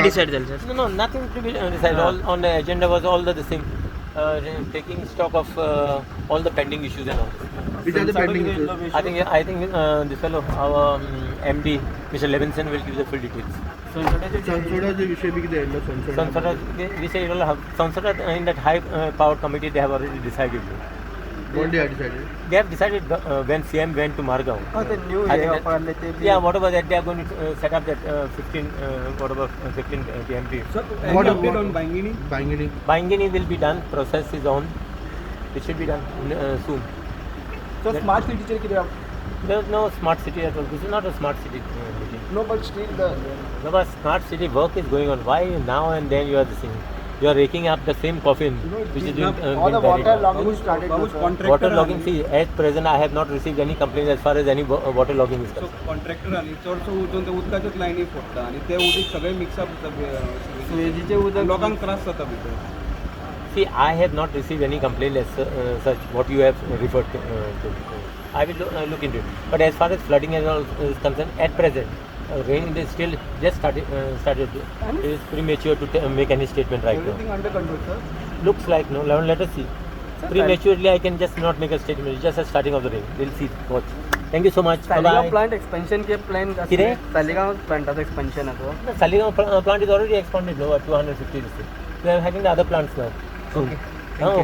decided, sir? No, nothing to be decided. All on the agenda was all the same. Taking stock of all the pending issues and all. Which are the pending issues? I think this fellow, our MD, Mr. Levinson, will give the full details. संसदाचे विषय B कितें येयल्लो Sansada, we say Sansada in that high power committee they have already decided. What they have decided? They have decided when CM went to Margao. Oh, the new I think year that- for the Yeah, whatever that they are going to set up that 15 TMT. Sir, What any update about- on Bangini? Bangini. Bangini will be done. Process is on. It should be done soon. So smart city चे किती There is no smart city at all. This is not a smart city meeting. No, but still the No, but smart city work is going on. Why now and then you are the same? You are raking up the same coffin which is all being the buried water now. logging started. Contractor Water logging, see, at present I have not received any complaints as far as any water logging is So concerned. Contractor आली चडसो उजून ते उदकाच्योच लायनी फोडटा आनी ते उदीक सगळे mix up जाता सुएजीचे उदक लोकांक त्रास जाता भितर. See, I have not received any complaint as such what you have referred to. I will look into it. But as far as flooding and all is concerned, at present, rain is still just started. It is premature to make any statement right now. Everything under control, sir. Looks like no. Let us see. Prematurely, I can just not make a statement. It's just a starting of the rain. We'll see. Watch. Thank you so much. Bye Saligao bye. Plant expansion के plan किरे? Saligao प्लांटाचं expansion आहे The Saligaon plant is already expanded. No, at 250 district. We are having the other plants now. Soon. Thank you.